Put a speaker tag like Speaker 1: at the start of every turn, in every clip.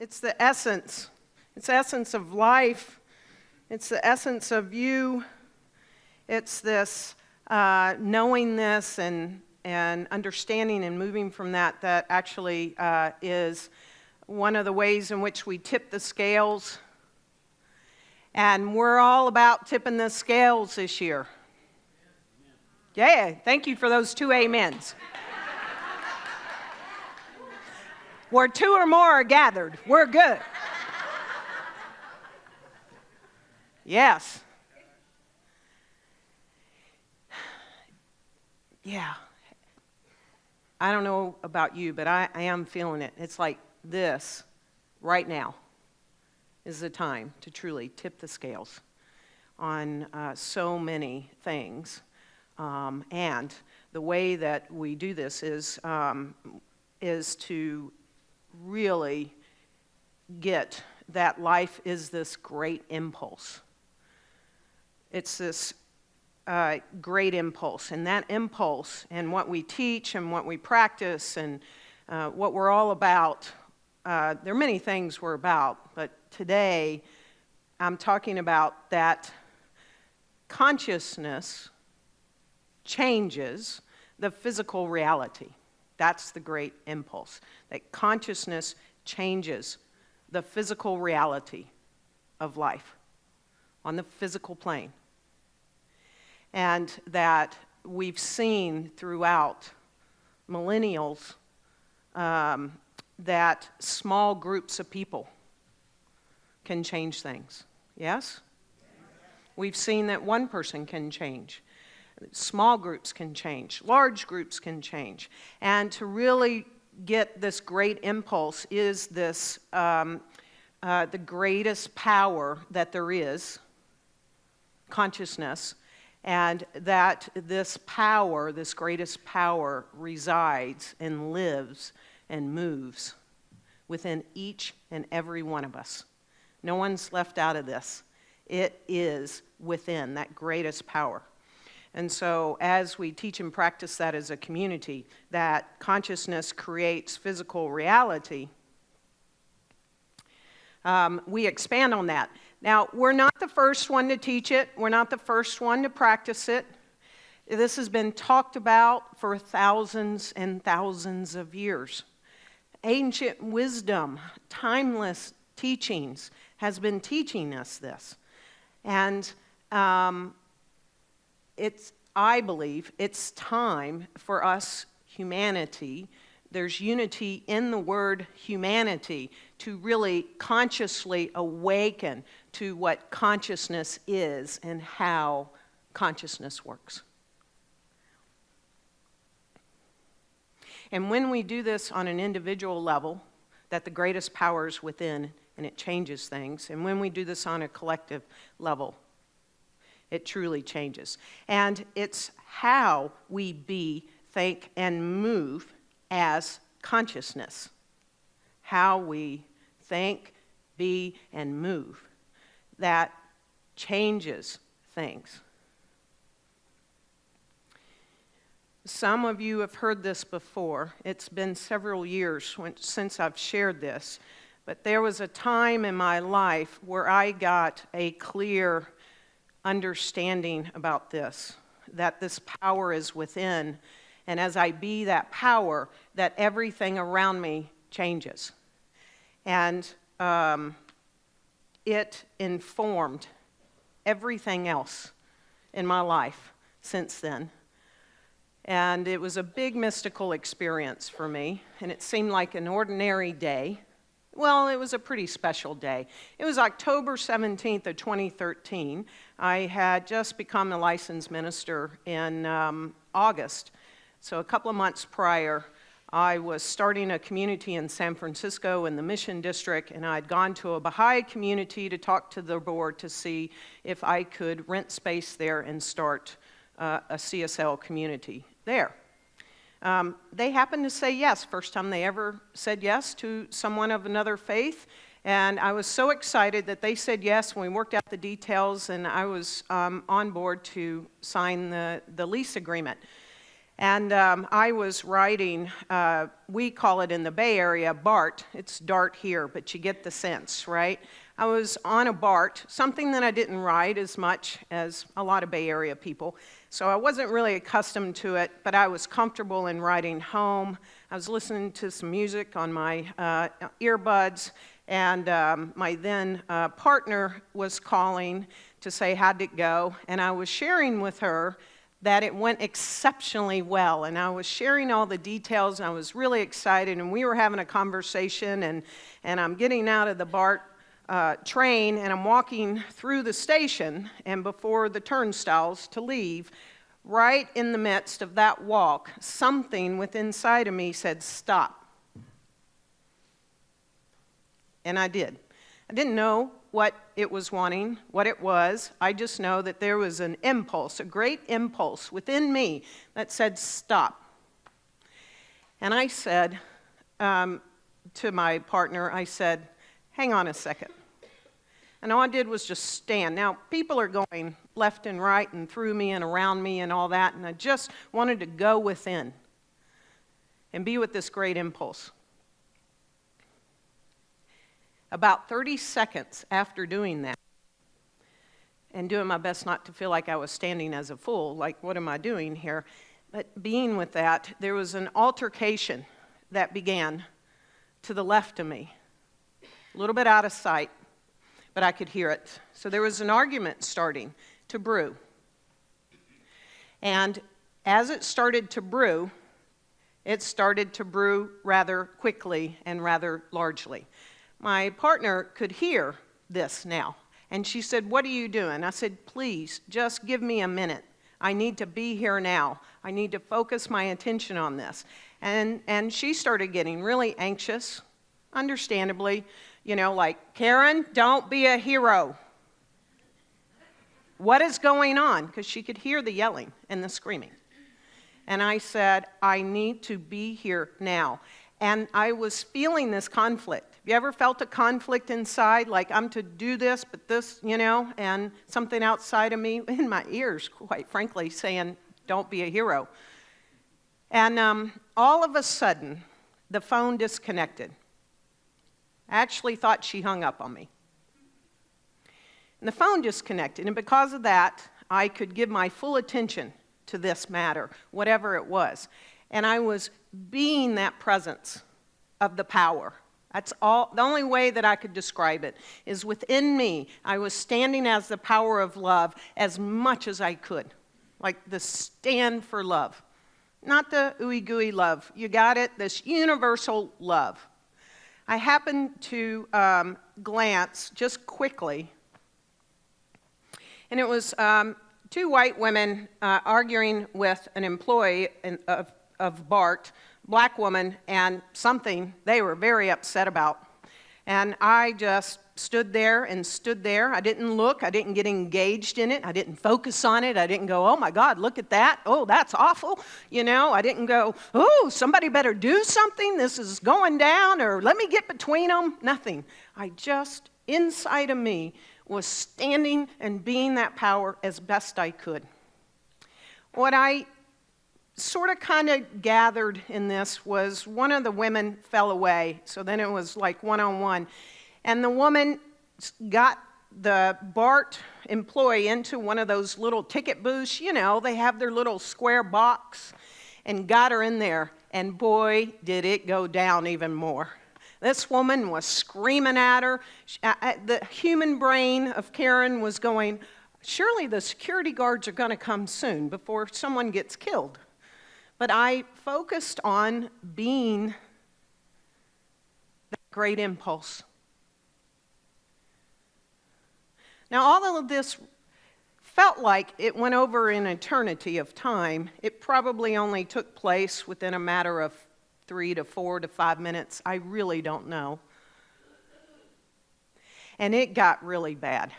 Speaker 1: It's the essence. It's the essence of life. It's the essence of you. It's this knowing this and understanding and moving from that actually is one of the ways in which we tip the scales. And we're all about tipping the scales this year. Yeah, thank you for those 2 amens. Where 2 or more are gathered, we're good. Yes. Yeah. I don't know about you, but I am feeling it. It's like this, right now, is the time to truly tip the scales on so many things. And the way that we do this is to really get that life is this great impulse. It's this great impulse, and that impulse and what we teach and what we practice and what we're all about, there are many things we're about, but today I'm talking about that consciousness changes the physical reality. That's the great impulse, that consciousness changes the physical reality of life on the physical plane. And that we've seen throughout millennials that small groups of people can change things. Yes? We've seen that one person can change. Small groups can change. Large groups can change. And to really get this great impulse is this the greatest power that there is, consciousness, and that this power, this greatest power, resides and lives and moves within each and every one of us. No one's left out of this. It is within that greatest power. And so as we teach and practice that as a community, that consciousness creates physical reality, we expand on that. Now, we're not the first one to teach it. We're not the first one to practice it. This has been talked about for thousands and thousands of years. Ancient wisdom, timeless teachings has been teaching us this. And I believe it's time for us, humanity, there's unity in the word humanity, to really consciously awaken to what consciousness is and how consciousness works. And when we do this on an individual level, that the greatest power is within and it changes things, and when we do this on a collective level, it truly changes. And it's how we be, think, and move as consciousness. How we think, be, and move. That changes things. Some of you have heard this before. It's been several years since I've shared this. But there was a time in my life where I got a clear understanding about this, that this power is within, and as I be that power, that everything around me changes. And it informed everything else in my life since then. And it was a big mystical experience for me, and it seemed like an ordinary day. Well, it was a pretty special day. It was October 17th of 2013. I had just become a licensed minister in August. So a couple of months prior, I was starting a community in San Francisco in the Mission District, and I'd gone to a Baha'i community to talk to the board to see if I could rent space there and start a CSL community there. They happened to say yes, first time they ever said yes to someone of another faith. And I was so excited that they said yes when we worked out the details, and I was on board to sign the lease agreement. And I was riding, we call it in the Bay Area, BART. It's DART here, but you get the sense, right? I was on a BART, something that I didn't ride as much as a lot of Bay Area people. So I wasn't really accustomed to it, but I was comfortable in riding home. I was listening to some music on my earbuds, and my then partner was calling to say how'd it go, and I was sharing with her that it went exceptionally well, and I was sharing all the details, and I was really excited, and we were having a conversation, and I'm getting out of the BART train, and I'm walking through the station, and before the turnstiles to leave, right in the midst of that walk, something within inside of me said, stop. And I did. I didn't know what it was wanting, what it was. I just know that there was an impulse, a great impulse within me that said, stop. And I said to my partner, I said, hang on a second. And all I did was just stand. Now, people are going left and right and through me and around me and all that, and I just wanted to go within and be with this great impulse. About 30 seconds after doing that, and doing my best not to feel like I was standing as a fool, like, what am I doing here? But being with that, there was an altercation that began to the left of me, a little bit out of sight, but I could hear it. So there was an argument starting to brew. And as it started to brew rather quickly and rather largely. My partner could hear this now, and she said, what are you doing? I said, please, just give me a minute. I need to be here now. I need to focus my attention on this. And she started getting really anxious, understandably, like, Karen, don't be a hero. What is going on? Because she could hear the yelling and the screaming. And I said, I need to be here now. And I was feeling this conflict. Have you ever felt a conflict inside, like I'm to do this, but this, and something outside of me, in my ears, quite frankly, saying, don't be a hero. And all of a sudden, the phone disconnected. I actually thought she hung up on me. And the phone disconnected, and because of that, I could give my full attention to this matter, whatever it was. And I was being that presence of the power. That's all. The only way that I could describe it is within me. I was standing as the power of love as much as I could, like the stand for love, not the ooey gooey love. You got it? This universal love. I happened to glance just quickly, and it was two white women arguing with an employee of BART, black woman, and something they were very upset about. And I just stood there. I didn't look. I didn't get engaged in it. I didn't focus on it. I didn't go, oh my God, look at that. Oh, that's awful. I didn't go, oh, somebody better do something. This is going down, or let me get between them. Nothing. I just, inside of me, was standing and being that power as best I could. What I sort of kind of gathered in this was one of the women fell away, so then it was like one-on-one. And the woman got the BART employee into one of those little ticket booths. They have their little square box, and got her in there. And boy, did it go down even more. This woman was screaming at her. The human brain of Karen was going, surely the security guards are going to come soon before someone gets killed. But I focused on being that great impulse. Now, all of this felt like it went over an eternity of time. It probably only took place within a matter of 3 to 4 to 5 minutes. I really don't know. And it got really bad.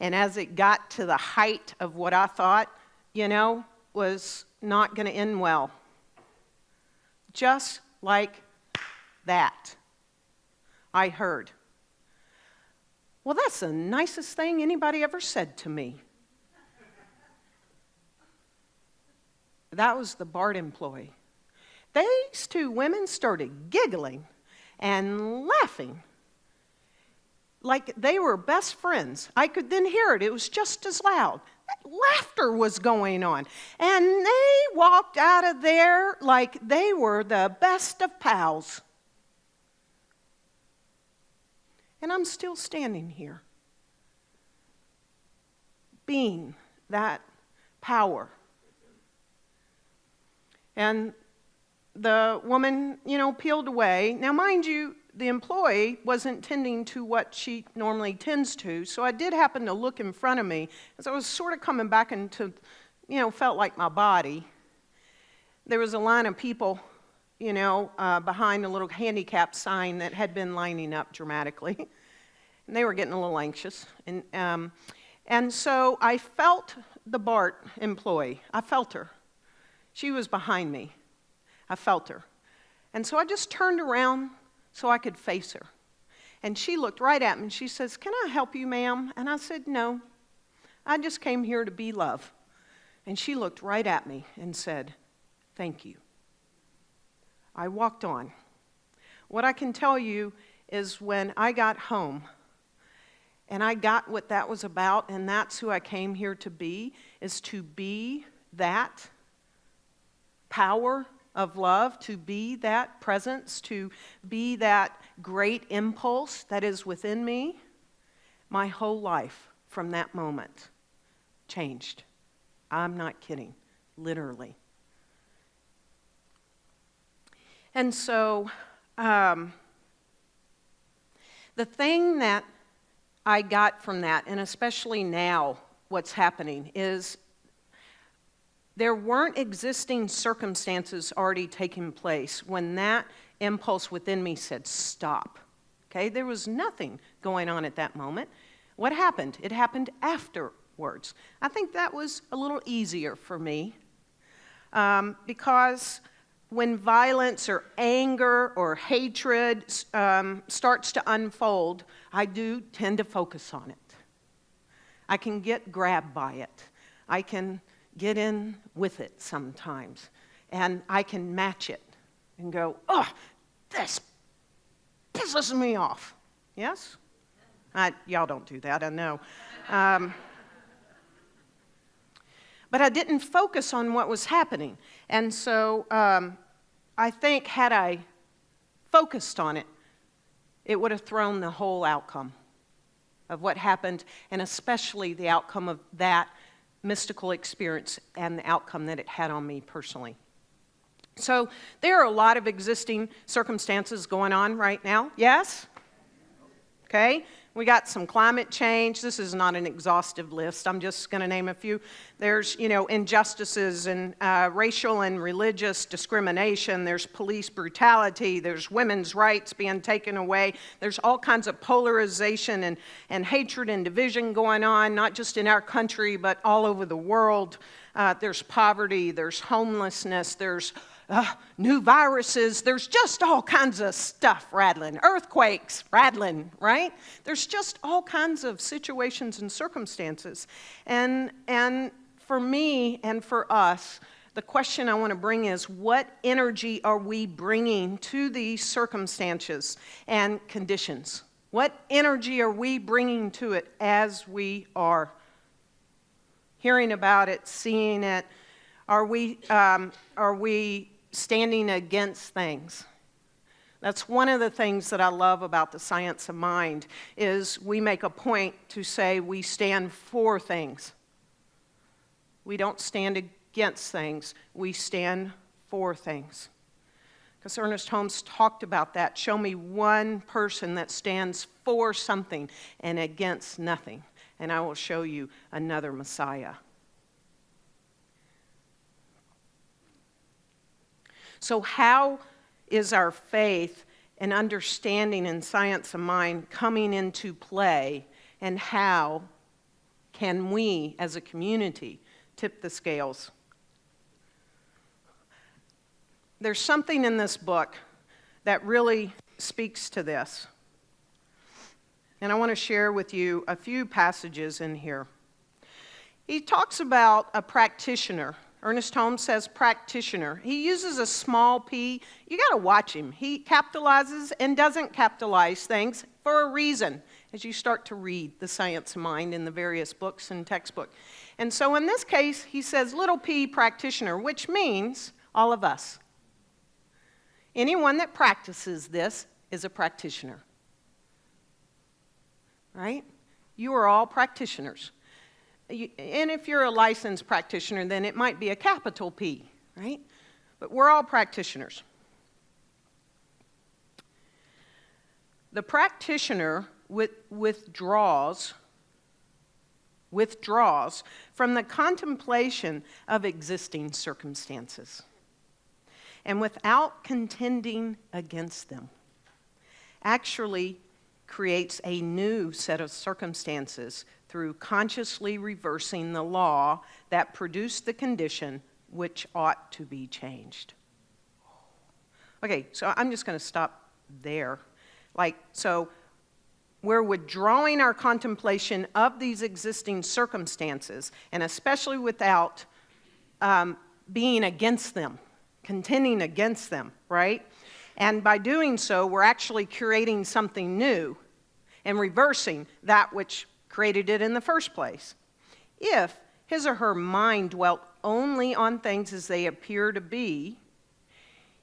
Speaker 1: And as it got to the height of what I thought, was not going to end well. Just like that, I heard, well, that's the nicest thing anybody ever said to me. That was the BART employee. These two women started giggling and laughing like they were best friends. I could then hear it. It was just as loud. Laughter was going on. And they walked out of there like they were the best of pals. And I'm still standing here, being that power. And the woman, peeled away. Now, mind you, the employee wasn't tending to what she normally tends to, so I did happen to look in front of me as I was sort of coming back into, felt like my body. There was a line of people, behind a little handicap sign that had been lining up dramatically, and they were getting a little anxious. And so I felt the BART employee. I felt her. She was behind me. I felt her. And so I just turned around so I could face her. And she looked right at me and she says, "Can I help you, ma'am?" And I said, "No, I just came here to be love." And she looked right at me and said, "Thank you." I walked on. What I can tell you is when I got home and I got what that was about, and that's who I came here to be, is to be that power of love, to be that presence, to be that great impulse that is within me. My whole life from that moment changed. I'm not kidding, literally. And so the thing that I got from that, and especially now what's happening, is there weren't existing circumstances already taking place when that impulse within me said, "Stop." Okay, there was nothing going on at that moment. What happened? It happened afterwards. I think that was a little easier for me because when violence or anger or hatred starts to unfold, I do tend to focus on it. I can get grabbed by it. I can get in with it sometimes, and I can match it and go, "Oh, this pisses me off." Yes? Y'all don't do that, I know. But I didn't focus on what was happening. And so I think had I focused on it, it would have thrown the whole outcome of what happened, and especially the outcome of that mystical experience and the outcome that it had on me personally. So there are a lot of existing circumstances going on right now. Yes? Okay. We got some climate change. This is not an exhaustive list. I'm just going to name a few. There's, injustices and racial and religious discrimination. There's police brutality. There's women's rights being taken away. There's all kinds of polarization and hatred and division going on, not just in our country, but all over the world. There's poverty. There's homelessness. There's new viruses, there's just all kinds of stuff rattling. Earthquakes rattling, right? There's just all kinds of situations and circumstances. And for me and for us, the question I want to bring is, what energy are we bringing to these circumstances and conditions? What energy are we bringing to it as we are hearing about it, seeing it? Are we standing against things? That's one of the things that I love about the science of mind, is we make a point to say we stand for things. We don't stand against things, we stand for things. Because Ernest Holmes talked about that. Show me one person that stands for something and against nothing, and I will show you another Messiah. So how is our faith and understanding in science of mind coming into play, and how can we as a community tip the scales? There's something in this book that really speaks to this. And I want to share with you a few passages in here. He talks about a practitioner Ernest Holmes says practitioner. He uses a small p. You got to watch him. He capitalizes and doesn't capitalize things for a reason as you start to read The Science of Mind in the various books and textbooks. And so in this case, he says little p practitioner, which means all of us. Anyone that practices this is a practitioner. Right? You are all practitioners. And if you're a licensed practitioner, then it might be a capital P, right? But we're all practitioners. The practitioner withdraws from the contemplation of existing circumstances, and without contending against them, actually creates a new set of circumstances through consciously reversing the law that produced the condition which ought to be changed. Okay, so I'm just going to stop there. So we're withdrawing our contemplation of these existing circumstances, and especially without being against them, contending against them, right? And by doing so, we're actually creating something new and reversing that which created it in the first place. If his or her mind dwelt only on things as they appear to be,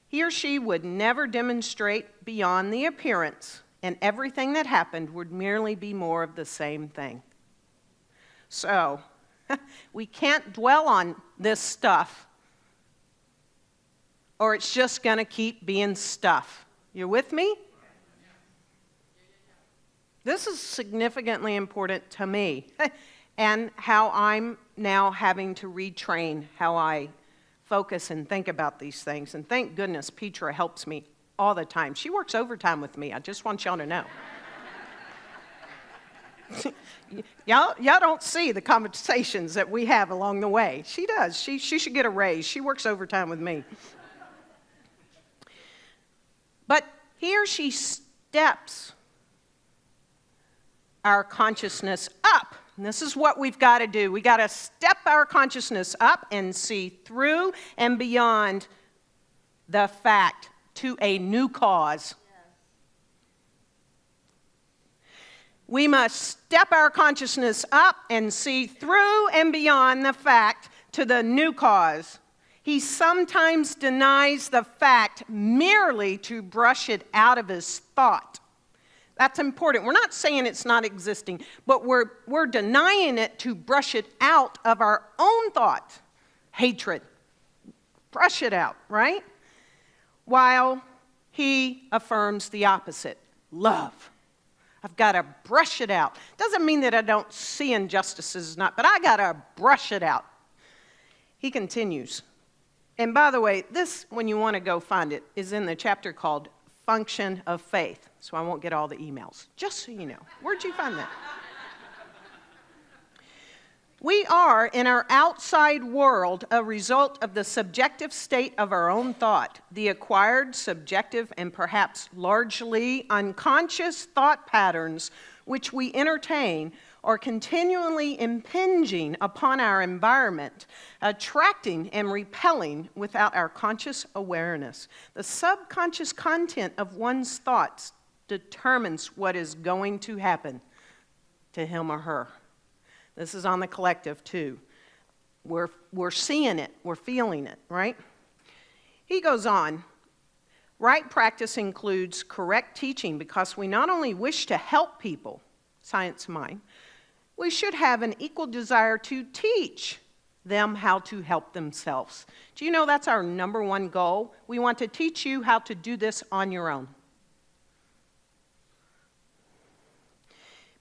Speaker 1: he or she would never demonstrate beyond the appearance, and everything that happened would merely be more of the same thing. So, we can't dwell on this stuff, or it's just going to keep being stuff. You with me? This is significantly important to me and how I'm now having to retrain how I focus and think about these things. And thank goodness Petra helps me all the time. She works overtime with me. I just want y'all to know. y'all don't see the conversations that we have along the way. She does. She should get a raise. She works overtime with me. But he or she steps our consciousness up. And this is what we've got to do. We've got to step our consciousness up and see through and beyond the fact to a new cause. We must step our consciousness up and see through and beyond the fact to the new cause. He sometimes denies the fact merely to brush it out of his thought. That's important. We're not saying it's not existing, but we're denying it to brush it out of our own thought. Hatred. Brush it out, right? While he affirms the opposite. Love. I've got to brush it out. Doesn't mean that I don't see injustices, but I got to brush it out. He continues. And by the way, this, when you want to go find it, is in the chapter called Function of Faith. So I won't get all the emails, just so you know. Where'd you find that? We are, in our outside world, a result of the subjective state of our own thought, the acquired, subjective, and perhaps largely unconscious thought patterns which we entertain are continually impinging upon our environment, attracting and repelling without our conscious awareness. The subconscious content of one's thoughts determines what is going to happen to him or her. This is on the collective too. We're seeing it, we're feeling it, right? He goes on. Right practice includes correct teaching because we not only wish to help people, science of mind, we should have an equal desire to teach them how to help themselves. Do you know that's our number one goal? We want to teach you how to do this on your own.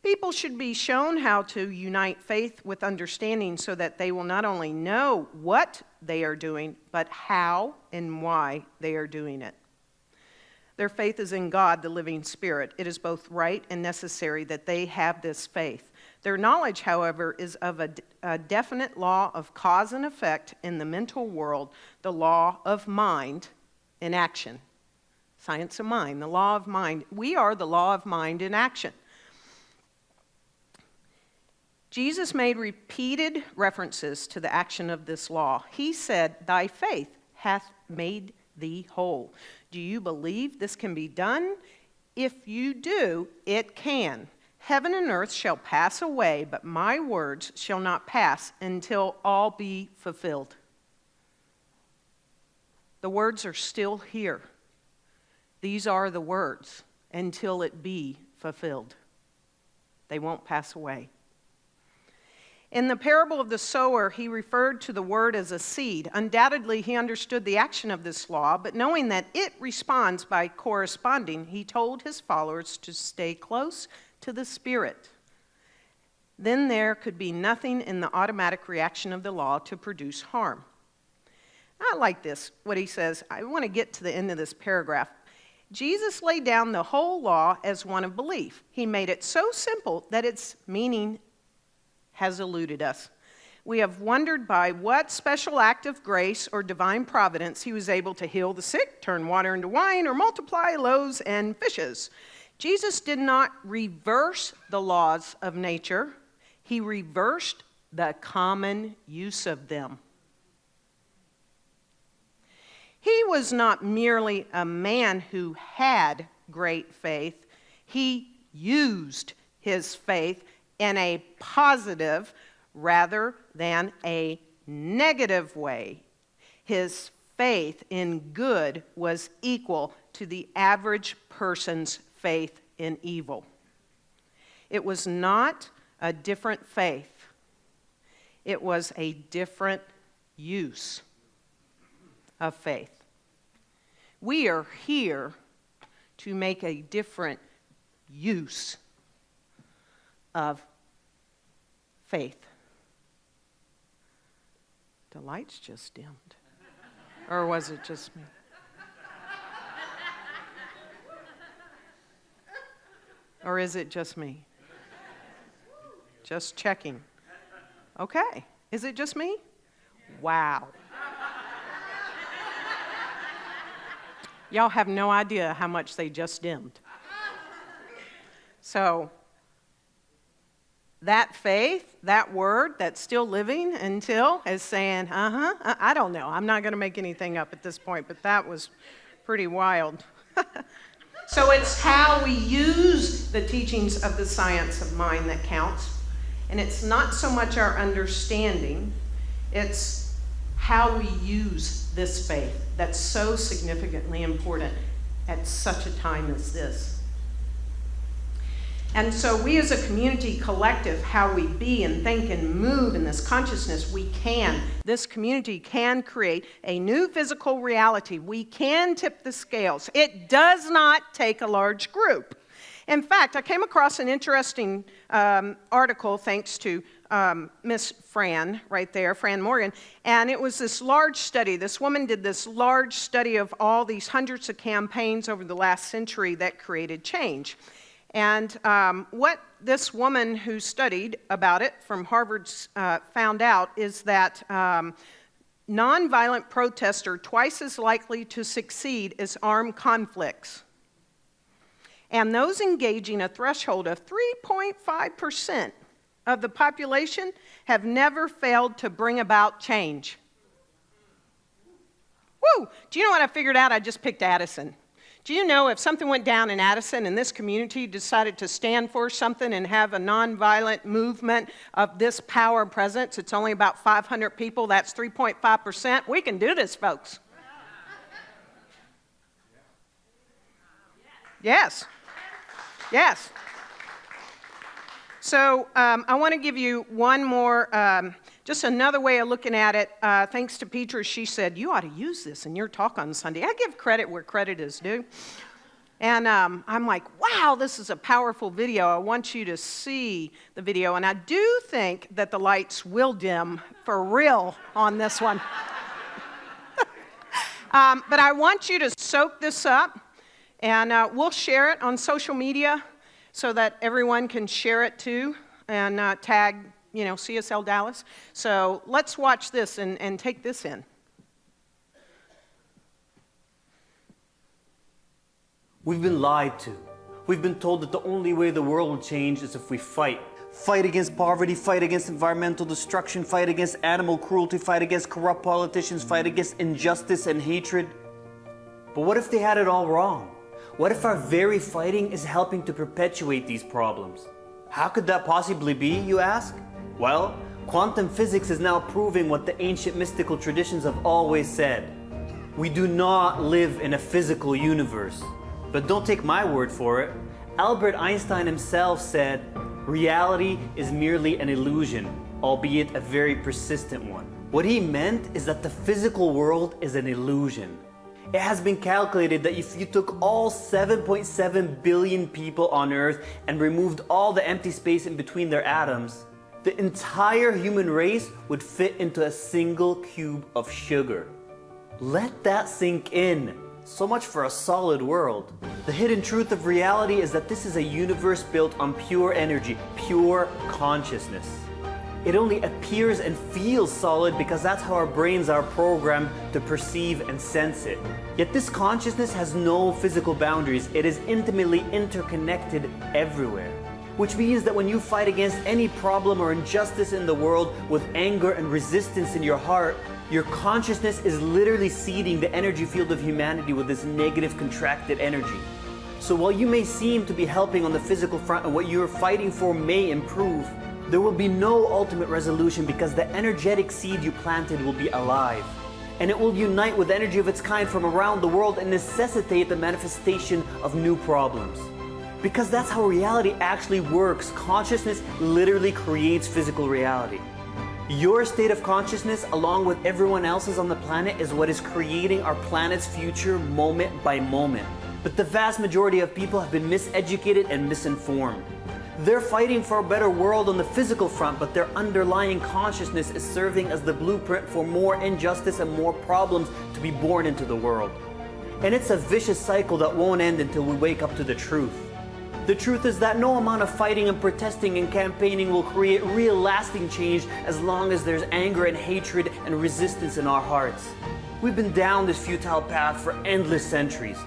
Speaker 1: People should be shown how to unite faith with understanding so that they will not only know what they are doing, but how and why they are doing it. Their faith is in God, the living Spirit. It is both right and necessary that they have this faith. Their knowledge, however, is of a definite law of cause and effect in the mental world, the law of mind in action. Science of mind, the law of mind. We are the law of mind in action. Jesus made repeated references to the action of this law. He said, "Thy faith hath made thee whole." Do you believe this can be done? If you do, it can. Heaven and earth shall pass away, but my words shall not pass until all be fulfilled. The words are still here. These are the words until it be fulfilled. They won't pass away. In the parable of the sower, he referred to the word as a seed. Undoubtedly, he understood the action of this law, but knowing that it responds by corresponding, he told his followers to stay close to the Spirit. Then there could be nothing in the automatic reaction of the law to produce harm. I like this, what he says. I want to get to the end of this paragraph. Jesus laid down the whole law as one of belief. He made it so simple that its meaning has eluded us. We have wondered by what special act of grace or divine providence he was able to heal the sick, turn water into wine, or multiply loaves and fishes. Jesus did not reverse the laws of nature. He reversed the common use of them. He was not merely a man who had great faith. He used his faith in a positive rather than a negative way. His faith in good was equal to the average person's faith in evil. It was not a different faith. It was a different use of faith. We are here to make a different use of faith. The lights just dimmed. Or was it just me? Or is it just me? Just checking. Okay. Is it just me? Wow. Y'all have no idea how much they just dimmed. So, that faith, that word that's still living until is saying, I don't know. I'm not going to make anything up at this point, but that was pretty wild. So it's how we use the teachings of the science of mind that counts. And it's not so much our understanding, it's how we use this faith that's so significantly important at such a time as this. And so we as a community collective, how we be and think and move in this consciousness, this community can create a new physical reality. We can tip the scales. It does not take a large group. In fact, I came across an interesting article thanks to Miss Fran right there, Fran Morgan, and it was this large study. This woman did this large study of all these hundreds of campaigns over the last century that created change. And what this woman who studied about it from Harvard found out is that nonviolent protests are twice as likely to succeed as armed conflicts. And those engaging a threshold of 3.5% of the population have never failed to bring about change. Woo! Do you know what I figured out? I just picked Addison. Do you know if something went down in Addison and this community decided to stand for something and have a nonviolent movement of this power and presence, it's only about 500 people, that's 3.5%. We can do this, folks. Yes. Yes. So I want to give you one more, just another way of looking at it. Thanks to Petra, she said, you ought to use this in your talk on Sunday. I give credit where credit is due. And I'm like, wow, this is a powerful video. I want you to see the video. And I do think that the lights will dim for real on this one. But I want you to soak this up. And we'll share it on social media so that everyone can share it too and tag, CSLDallas. So let's watch this and take this in.
Speaker 2: We've been lied to. We've been told that the only way the world will change is if we fight. Fight against poverty, fight against environmental destruction, fight against animal cruelty, fight against corrupt politicians, fight against injustice and hatred. But what if they had it all wrong? What if our very fighting is helping to perpetuate these problems? How could that possibly be, you ask? Well, quantum physics is now proving what the ancient mystical traditions have always said. We do not live in a physical universe. But don't take my word for it. Albert Einstein himself said, reality is merely an illusion, albeit a very persistent one. What he meant is that the physical world is an illusion. It has been calculated that if you took all 7.7 billion people on Earth and removed all the empty space in between their atoms, the entire human race would fit into a single cube of sugar. Let that sink in. So much for a solid world. The hidden truth of reality is that this is a universe built on pure energy, pure consciousness. It only appears and feels solid because that's how our brains are programmed to perceive and sense it. Yet this consciousness has no physical boundaries. It is intimately interconnected everywhere. Which means that when you fight against any problem or injustice in the world with anger and resistance in your heart, your consciousness is literally seeding the energy field of humanity with this negative contracted energy. So while you may seem to be helping on the physical front and what you're fighting for may improve, there will be no ultimate resolution because the energetic seed you planted will be alive. And it will unite with energy of its kind from around the world and necessitate the manifestation of new problems. Because that's how reality actually works. Consciousness literally creates physical reality. Your state of consciousness, along with everyone else's on the planet, is what is creating our planet's future moment by moment. But the vast majority of people have been miseducated and misinformed. They're fighting for a better world on the physical front, but their underlying consciousness is serving as the blueprint for more injustice and more problems to be born into the world. And it's a vicious cycle that won't end until we wake up to the truth. The truth is that no amount of fighting and protesting and campaigning will create real lasting change as long as there's anger and hatred and resistance in our hearts. We've been down this futile path for endless centuries.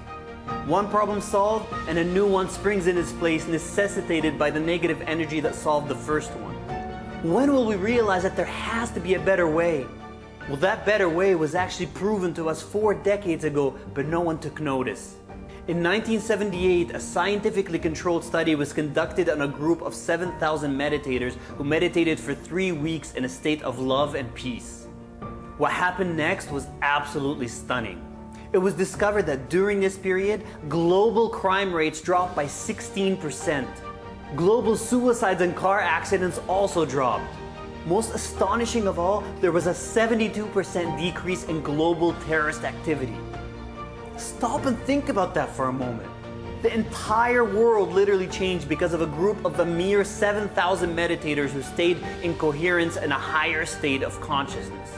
Speaker 2: One problem solved and a new one springs in its place, necessitated by the negative energy that solved the first one. When will we realize that there has to be a better way? Well, that better way was actually proven to us 4 decades ago, but no one took notice. In 1978, a scientifically controlled study was conducted on a group of 7,000 meditators who meditated for 3 weeks in a state of love and peace. What happened next was absolutely stunning. It was discovered that during this period, global crime rates dropped by 16%. Global suicides and car accidents also dropped. Most astonishing of all, there was a 72% decrease in global terrorist activity. Stop and think about that for a moment. The entire world literally changed because of a group of a mere 7,000 meditators who stayed in coherence in a higher state of consciousness.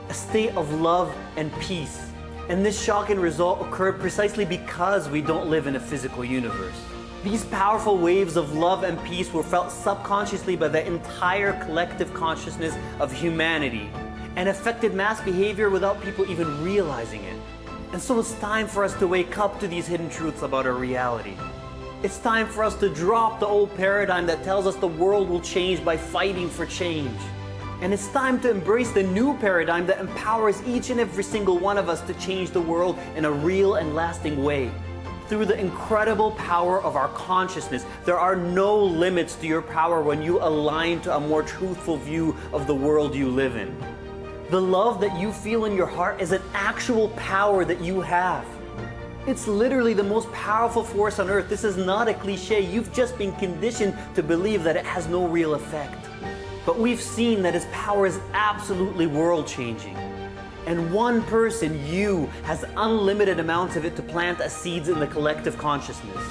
Speaker 2: A state of love and peace. And this shocking result occurred precisely because we don't live in a physical universe. These powerful waves of love and peace were felt subconsciously by the entire collective consciousness of humanity and affected mass behavior without people even realizing it. And so it's time for us to wake up to these hidden truths about our reality. It's time for us to drop the old paradigm that tells us the world will change by fighting for change. And it's time to embrace the new paradigm that empowers each and every single one of us to change the world in a real and lasting way. Through the incredible power of our consciousness, there are no limits to your power when you align to a more truthful view of the world you live in. The love that you feel in your heart is an actual power that you have. It's literally the most powerful force on earth. This is not a cliche. You've just been conditioned to believe that it has no real effect. But we've seen that its power is absolutely world-changing. And one person, you, has unlimited amounts of it to plant as seeds in the collective consciousness.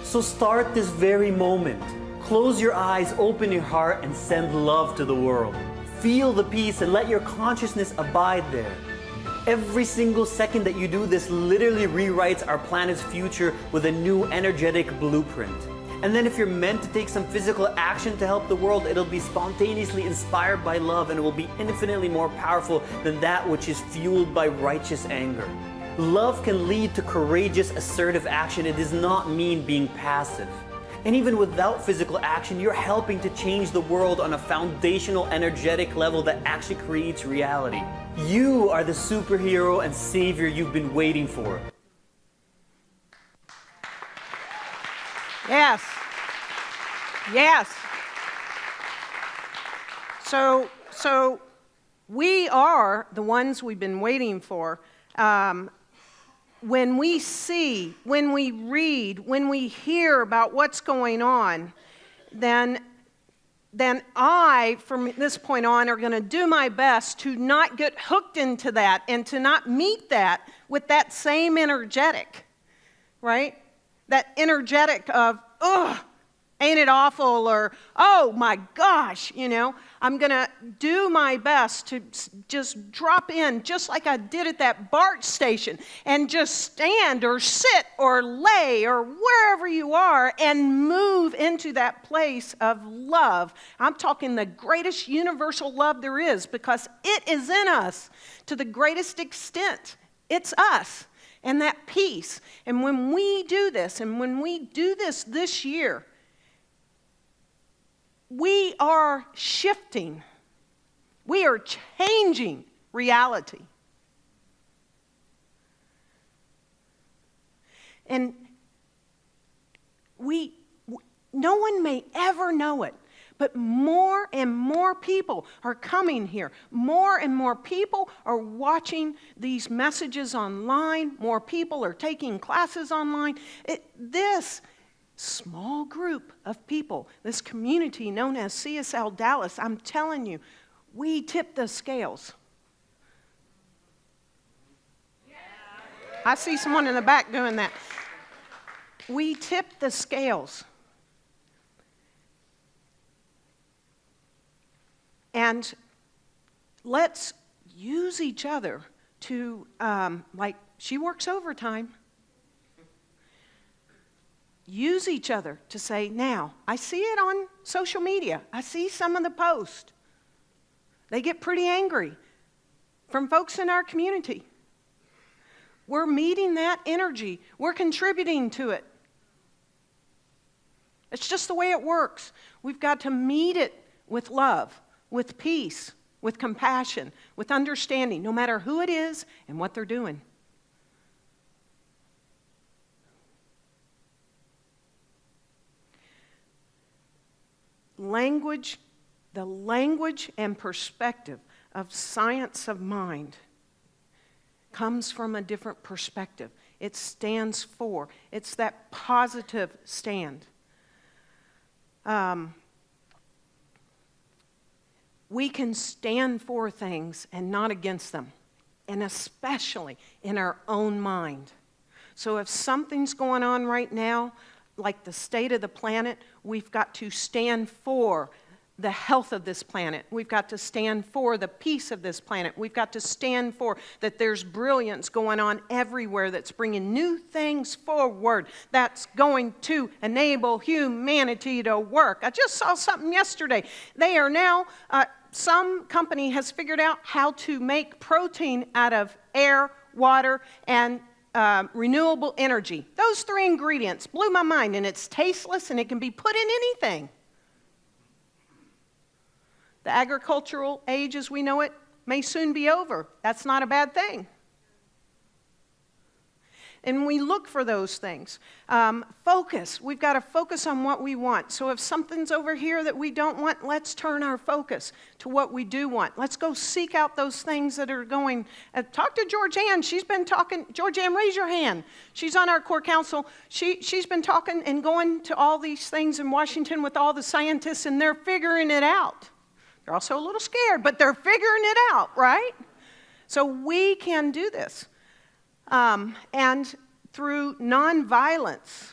Speaker 2: So start this very moment. Close your eyes, open your heart, and send love to the world. Feel the peace and let your consciousness abide there. Every single second that you do this literally rewrites our planet's future with a new energetic blueprint. And then if you're meant to take some physical action to help the world, it'll be spontaneously inspired by love and it will be infinitely more powerful than that which is fueled by righteous anger. Love can lead to courageous, assertive action. It does not mean being passive. And even without physical action, you're helping to change the world on a foundational, energetic level that actually creates reality. You are the superhero and savior you've been waiting for.
Speaker 1: Yes. Yes. So we are the ones we've been waiting for. When we see, when we read, when we hear about what's going on, then I, from this point on, are going to do my best to not get hooked into that and to not meet that with that same energetic, right? That energetic of, ugh, ain't it awful, or, oh my gosh, you know. I'm going to do my best to just drop in, just like I did at that BART station, and just stand or sit or lay or wherever you are and move into that place of love. I'm talking the greatest universal love there is, because it is in us to the greatest extent. It's us. And that peace. And when we do this, and when we do this year, we are shifting. We are changing reality. And no one may ever know it, but more and more people are coming here. More and more people are watching these messages online. More people are taking classes online. This small group of people, this community known as CSLDallas, I'm telling you, we tip the scales. I see someone in the back doing that. We tip the scales. And let's use each other to, like, she works overtime. Use each other to say, now, I see it on social media. I see some of the posts. They get pretty angry from folks in our community. We're meeting that energy. We're contributing to it. It's just the way it works. We've got to meet it with love, with peace, with compassion, with understanding, no matter who it is and what they're doing. The language and perspective of science of mind comes from a different perspective. It stands for, it's that positive stand. We can stand for things and not against them, and especially in our own mind. So if something's going on right now, like the state of the planet, we've got to stand for the health of this planet. We've got to stand for the peace of this planet. We've got to stand for that there's brilliance going on everywhere that's bringing new things forward, that's going to enable humanity to work. I just saw something yesterday. They are now, some company has figured out how to make protein out of air, water, and renewable energy. Those 3 ingredients blew my mind, and it's tasteless and it can be put in anything. The agricultural age as we know it may soon be over. That's not a bad thing. And we look for those things. Focus. We've got to focus on what we want. So if something's over here that we don't want, let's turn our focus to what we do want. Let's go seek out those things that are going. Talk to Georgianne. She's been talking. Georgianne, raise your hand. She's on our core council. She's been talking and going to all these things in Washington with all the scientists, and they're figuring it out. They're also a little scared, but they're figuring it out, right? So we can do this. And through nonviolence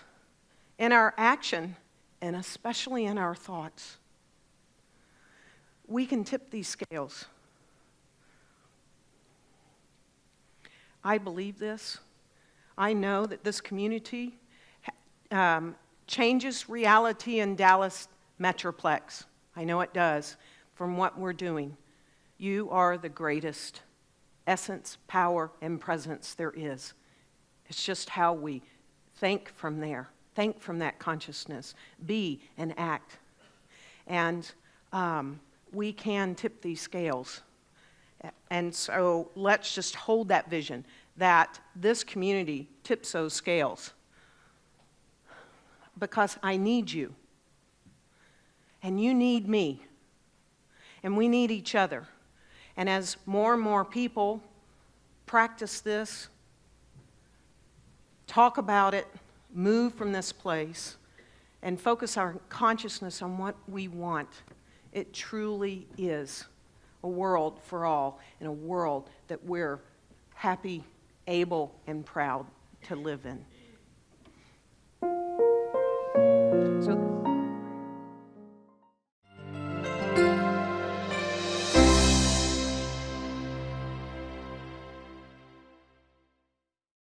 Speaker 1: in our action, and especially in our thoughts, we can tip these scales. I believe this. I know that this community changes reality in Dallas Metroplex. I know it does from what we're doing. You are the greatest essence, power, and presence there is. It's just how we think from there. think from that consciousness, be and act. And we can tip these scales. And so let's just hold that vision that this community tips those scales. Because I need you. And you need me. And we need each other. And as more and more people practice this, talk about it, move from this place, and focus our consciousness on what we want, it truly is a world for all, and a world that we're happy, able, and proud to live in.